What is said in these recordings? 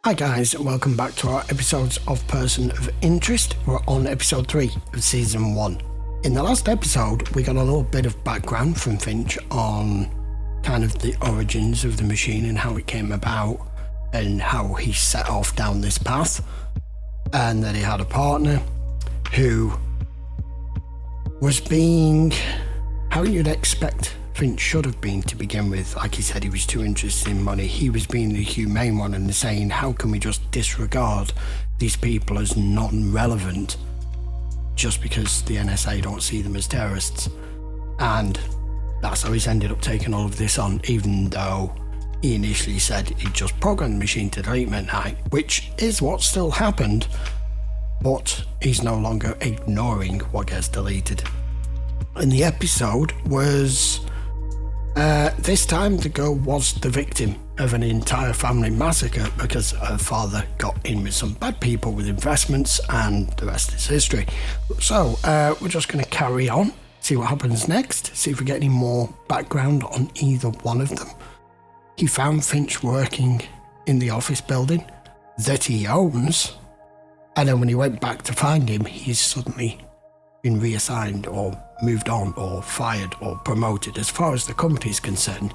Hi guys, and welcome back to our episodes of Person of Interest. We're on episode 3 of season 1. In the last episode, we got a little bit of background from Finch on kind of the origins of the machine and how it came about and how he set off down this path, and that he had a partner who was being how you'd expect Finch should have been to begin with. Like he said, he was too interested in money. He was being the humane one and saying, how can we just disregard these people as non-relevant just because the NSA don't see them as terrorists? And that's how he's ended up taking all of this on, even though he initially said he'd just programmed the machine to delete midnight, which is what still happened, but he's no longer ignoring what gets deleted. And the episode was this time the girl was the victim of an entire family massacre because her father got in with some bad people with investments, and the rest is history. So we're just going to carry on, see what happens next, see if we get any more background on either one of them. He found Finch working in the office building that he owns, and then when he went back to find him, he's suddenly been reassigned or moved on or fired or promoted. As far as the company is concerned,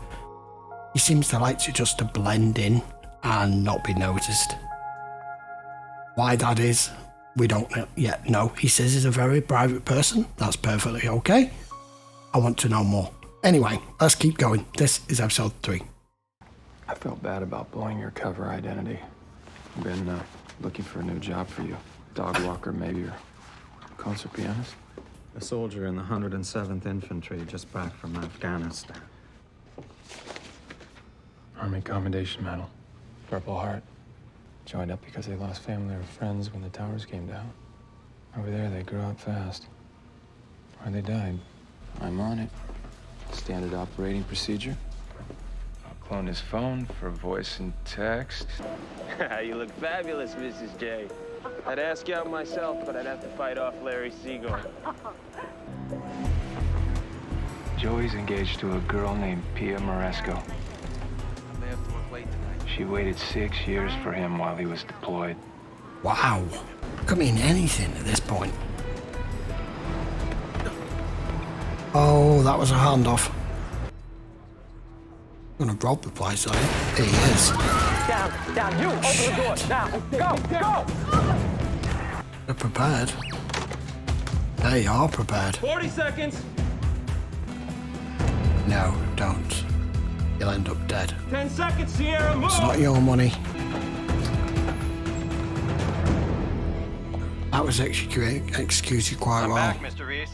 he seems to like to blend in and not be noticed. Why that is, we don't yet know. He says he's a very private person. That's perfectly okay. I want to know more. Anyway, let's keep going. This is episode 3. I felt bad about blowing your cover identity. I've been looking for a new job for you. Dog walker, maybe, or concert pianist. A soldier in the 107th Infantry, just back from Afghanistan. Army Commendation Medal. Purple Heart. Joined up because they lost family or friends when the towers came down. Over there, they grew up fast. Or they died. I'm on it. Standard operating procedure. I'll clone his phone for voice and text. You look fabulous, Mrs. J. I'd ask you out myself, but I'd have to fight off Larry Siegel. Joey's engaged to a girl named Pia Moresco. I may have to work late tonight. She waited 6 years for him while he was deployed. Wow. Could mean anything at this point. Oh, that was a handoff. I'm gonna rob the place, are you? He is. Down, you! Open the door, now! Go! They're prepared. They are prepared. 40 seconds! No, don't. You'll end up dead. 10 seconds, Sierra, move! It's not your money. That was executed quite I'm well. back, Mr. Reese.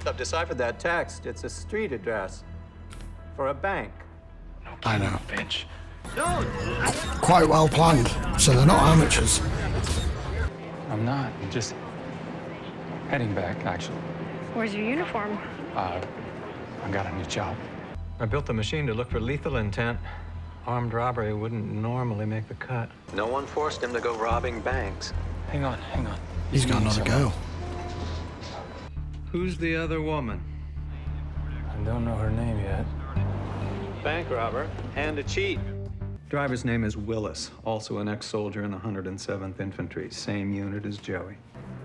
I've deciphered that text. It's a street address for a bank. I know. Finch. Quite well planned, so they're not amateurs. I'm not. I'm just heading back, actually. Where's your uniform? I got a new job. I built the machine to look for lethal intent. Armed robbery wouldn't normally make the cut. No one forced him to go robbing banks. Hang on. He's got another girl. Who's the other woman? I don't know her name yet. Bank robber and a cheat. Driver's name is Willis, also an ex-soldier in the 107th Infantry, same unit as Joey.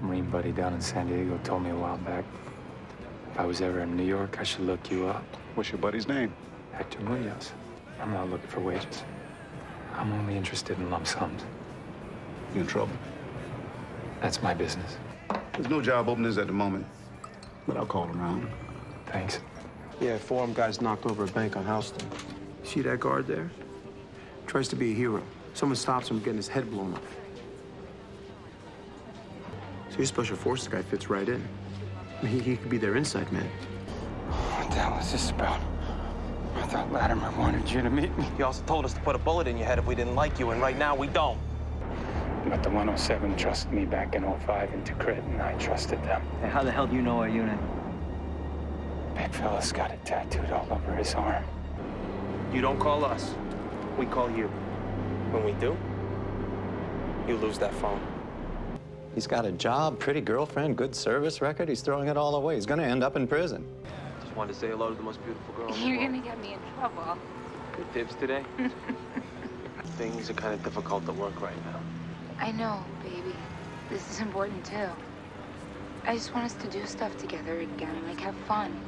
Marine buddy down in San Diego told me a while back, if I was ever in New York, I should look you up. What's your buddy's name? Hector Munoz. I'm not looking for wages. I'm only interested in lump sums. You in trouble? That's my business. There's no job openings at the moment, but I'll call around. Thanks. Yeah, 4 armed guys knocked over a bank on Houston. See that guard there? Tries to be a hero. Someone stops him from getting his head blown off. So your special forces guy fits right in. I mean, he could be their inside man. What the hell is this about? I thought Latimer wanted you to meet me. He also told us to put a bullet in your head if we didn't like you, and right now we don't. But the 107 trusted me back in 05 into Crit, and I trusted them. Hey, how the hell do you know our unit? Big fella's got it tattooed all over his arm. You don't call us. We call you. When we do, you lose that phone. He's got a job, pretty girlfriend, good service record. He's throwing it all away. He's gonna end up in prison. Just wanted to say hello to the most beautiful girl in the You're world. gonna get me in trouble. Good tips today? things are kind of difficult to work right now. I know, baby. This is important too. I just want us to do stuff together again, like have fun.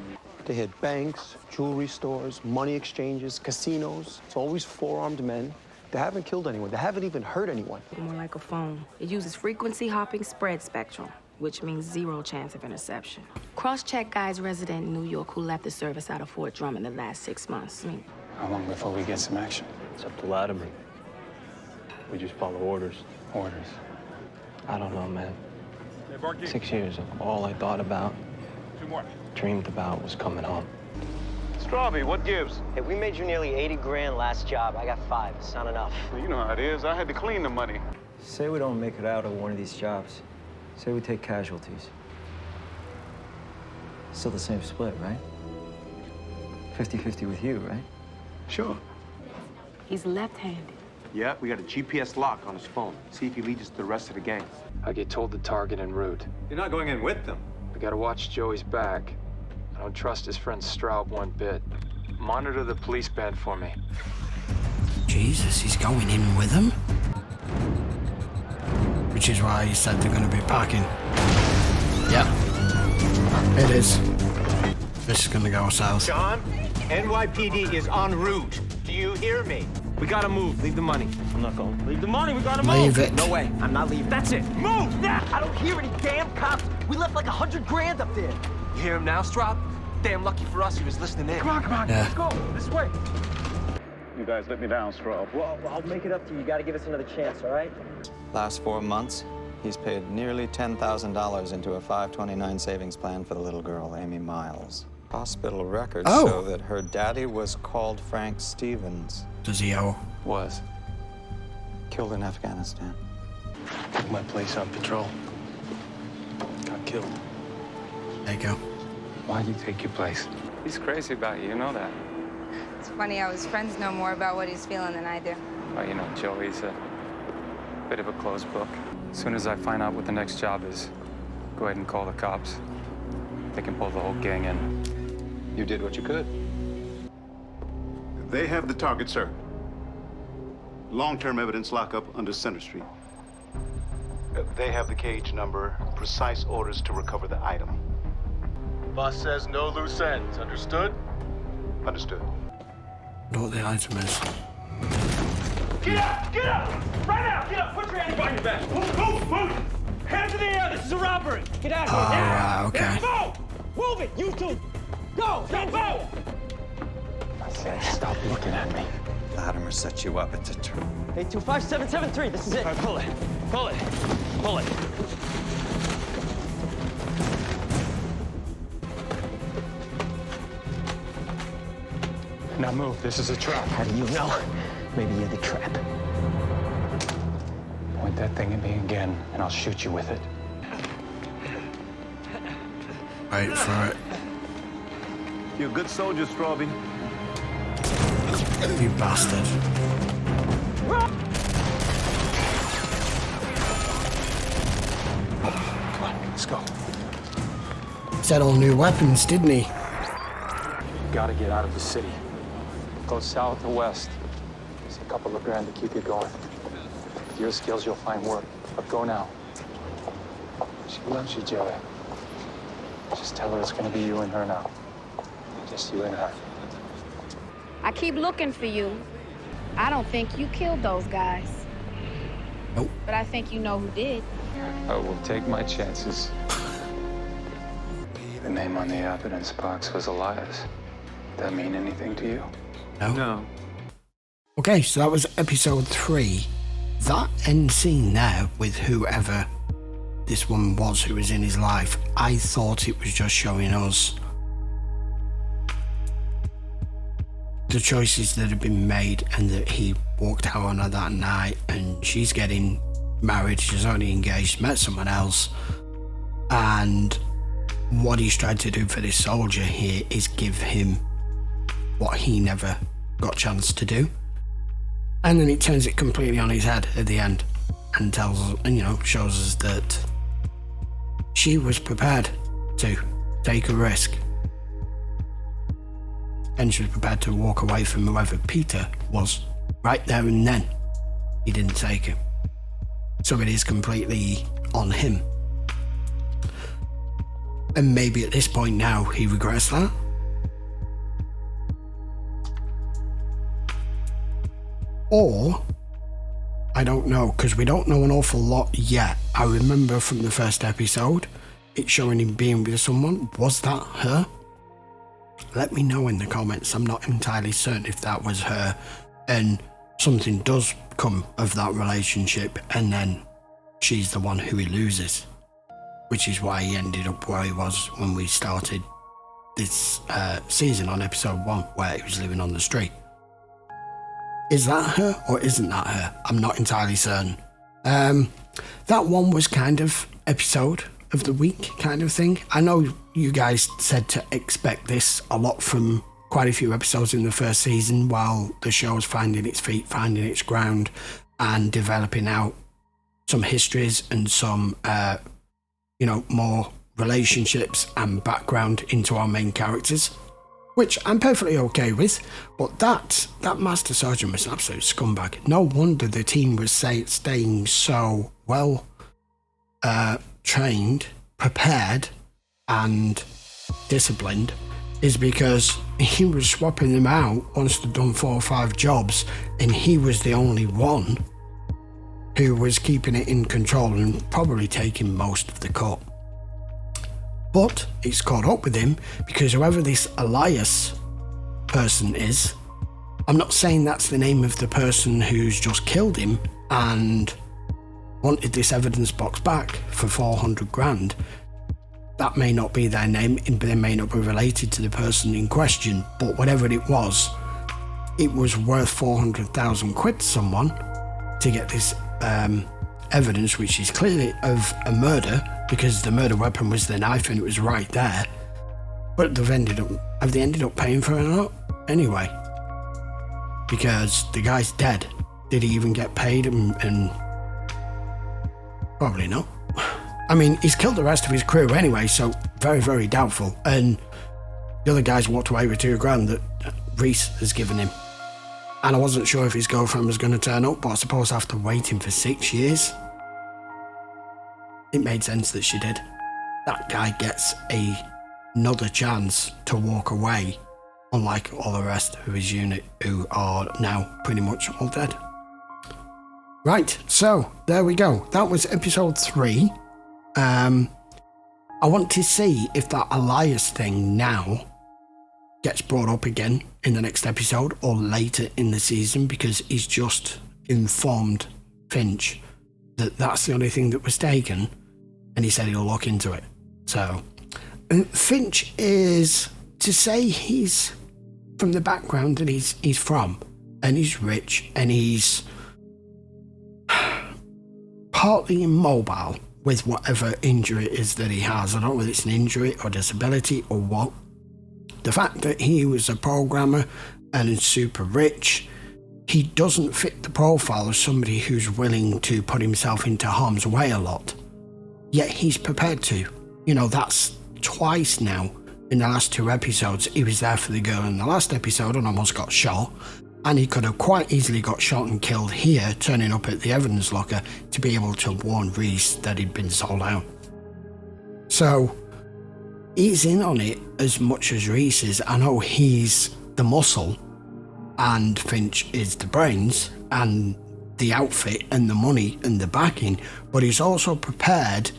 They hit banks, jewelry stores, money exchanges, casinos. It's always four-armed men. They haven't killed anyone. They haven't even hurt anyone. More like a phone. It uses frequency hopping spread spectrum, which means 0 chance of interception. Cross-check guys resident in New York who left the service out of Fort Drum in the last 6 months. How long before we get some action? It's up to Latimer. We just follow orders. Orders. I don't know, man. 6 years of all I thought about, dreamed about was coming home. Strawby, what gives? Hey, we made you nearly 80 grand last job. I got 5. It's not enough. Well, you know how it is. I had to clean the money. Say we don't make it out of one of these jobs. Say we take casualties. Still the same split, right? 50-50 with you, right? Sure. He's left-handed. Yeah, we got a GPS lock on his phone. See if he leads us to the rest of the gang. I get told the target en route. You're not going in with them. We gotta watch Joey's back. I don't trust his friend Straub one bit. Monitor the police band for me. Jesus, he's going in with them? Which is why he said they're going to be packing. Yeah, it is. This is going to go south. John, NYPD is en route. Do you hear me? We gotta move. Leave the money. I'm not going. Leave the money. We gotta move. Leave it. No way. I'm not leaving. That's it. Move now. I don't hear any damn cops. We left like 100 grand up there. You hear him now, Straub? Damn lucky for us, he was listening in. Come on. Yeah. Let's go. This way. You guys let me down, Straub. Well, I'll make it up to you. You gotta give us another chance, all right? Last 4 months, he's paid nearly $10,000 into a 529 savings plan for the little girl, Amy Miles. Hospital records show that her daddy was called Frank Stevens. Does he owe? Was. Killed in Afghanistan. Took my place on patrol. Got killed. There you go. Why'd you take your place? He's crazy about you know that. It's funny how his friends know more about what he's feeling than I do. Well, you know, Joey's a bit of a closed book. As soon as I find out what the next job is, go ahead and call the cops. They can pull the whole gang in. You did what you could. They have the target, sir. Long-term evidence lockup under Center Street. They have the cage number, precise orders to recover the item. Boss says no loose ends. Understood? Understood. Know what the item is. Get up! Get up! Right now! Get up! Put your hands behind your back. Move! Hands in the air! This is a robbery! Get out of here! Right, okay. Move it! You two! Go! Go! I said, stop looking at me. Latimer set you up. It's a trap. Hey, 25773, this is it. All right, pull it. Pull it. Pull it. Now move. This is a trap. How do you know? Maybe you're the trap. Point that thing at me again, and I'll shoot you with it. Wait for it. You're a good soldier, Strawby. You bastard. Come on, let's go. Said all new weapons, didn't he? Gotta get out of the city. Go south or west. There's a couple of grand to keep you going. With your skills, you'll find work. But go now. She loves you, Joey. Just tell her it's gonna be you and her now. Just you and her. I keep looking for you. I don't think you killed those guys. Nope. But I think you know who did. I will take my chances. The name on the evidence box was Elias. That mean anything to you? No. Okay, so that was episode 3. That end scene there with whoever this woman was who was in his life, I thought it was just showing us the choices that had been made and that he walked out on her that night and she's getting married, she's already engaged, met someone else, and what he's tried to do for this soldier here is give him what he never got a chance to do. And then it turns it completely on his head at the end and tells us, and shows us that she was prepared to take a risk. And she was prepared to walk away from whoever Peter was right there and then. he didn't take it. So it is completely on him. And maybe at this point now he regrets that. Or, I don't know, because we don't know an awful lot yet. I remember from the first episode, it showing him being with someone. Was that her? Let me know in the comments. I'm not entirely certain if that was her and something does come of that relationship and then she's the one who he loses, which is why he ended up where he was when we started this season on episode 1, where he was living on the street. Is that her or isn't that her? I'm not entirely certain. That one was kind of episode of the week kind of thing. I know you guys said to expect this a lot from quite a few episodes in the first season while the show's finding its feet, finding its ground and developing out some histories and some, more relationships and background into our main characters, which I'm perfectly okay with. But that Master Sergeant was an absolute scumbag. No wonder the team was staying so well trained, prepared, and disciplined, is because he was swapping them out once they'd done 4 or 5 jobs, and he was the only one who was keeping it in control and probably taking most of the cut. But it's caught up with him because whoever this Elias person is, I'm not saying that's the name of the person who's just killed him and wanted this evidence box back for 400 grand. That may not be their name, they may not be related to the person in question, but whatever it was worth 400,000 quid to someone to get this evidence, which is clearly of a murder because the murder weapon was the knife and it was right there. But have they ended up paying for it or not? Anyway, because the guy's dead. Did he even get paid? And probably not. I mean, he's killed the rest of his crew anyway, so very, very doubtful. And the other guys walked away with $2,000 that Reese has given him. And I wasn't sure if his girlfriend was going to turn up, but I suppose after waiting for 6 years, it made sense that she did. That guy gets another chance to walk away, unlike all the rest of his unit who are now pretty much all dead. Right, so there we go. That was episode 3. I want to see if that Elias thing now gets brought up again in the next episode or later in the season, because he's just informed Finch that that's the only thing that was taken, and he said he'll look into it. So Finch is, to say he's from the background that he's from, and he's rich, and he's partly immobile with whatever injury it is that he has. I don't know whether it's an injury or disability or what. The fact that he was a programmer and is super rich, he doesn't fit the profile of somebody who's willing to put himself into harm's way a lot. Yet he's prepared to. That's twice now in the last 2 episodes. He was there for the girl in the last episode and almost got shot. And he could have quite easily got shot and killed here, turning up at the evidence locker to be able to warn Reese that he'd been sold out. So he's in on it as much as Reese is. I know he's the muscle and Finch is the brains and the outfit and the money and the backing, but he's also prepared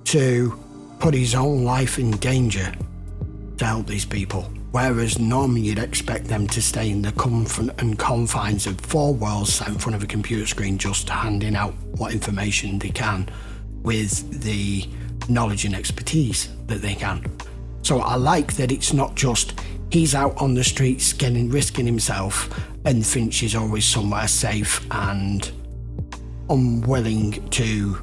to put his own life in danger to help these people. Whereas normally you'd expect them to stay in the comfort and confines of 4 walls sat in front of a computer screen just handing out what information they can with the knowledge and expertise that they can. So I like that it's not just he's out on the streets risking himself and Finch is always somewhere safe and unwilling to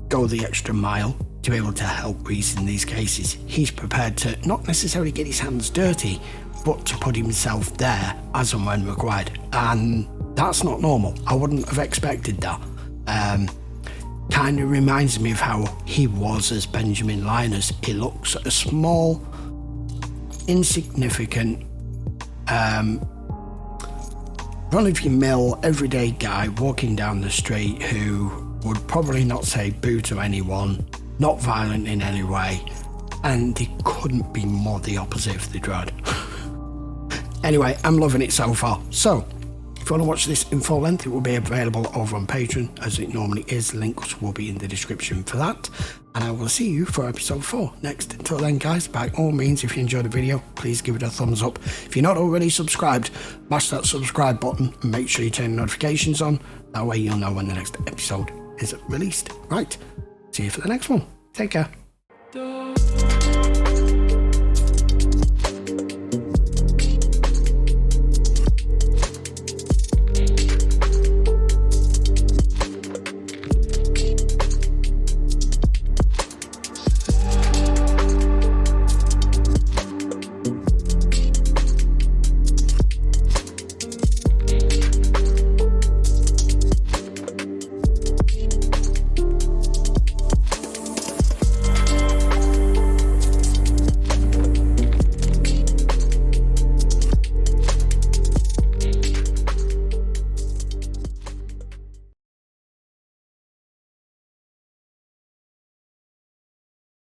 go the extra mile to be able to help Reese in these cases. He's prepared to not necessarily get his hands dirty, but to put himself there as and when required. And that's not normal. I wouldn't have expected that. Kind of reminds me of how he was as Benjamin Linus. He looks a small, run-of-your-mill, everyday guy walking down the street who would probably not say boo to anyone, not violent in any way, and he couldn't be more the opposite of the dread. Anyway, I'm loving it so far. So, if you want to watch this in full length, it will be available over on Patreon, as it normally is. Links will be in the description for that. And I will see you for episode 4 next. Until then, guys, by all means, if you enjoyed the video, please give it a thumbs up. If you're not already subscribed, mash that subscribe button and make sure you turn notifications on. That way you'll know when the next episode is released. Right, see you for the next one. Take care.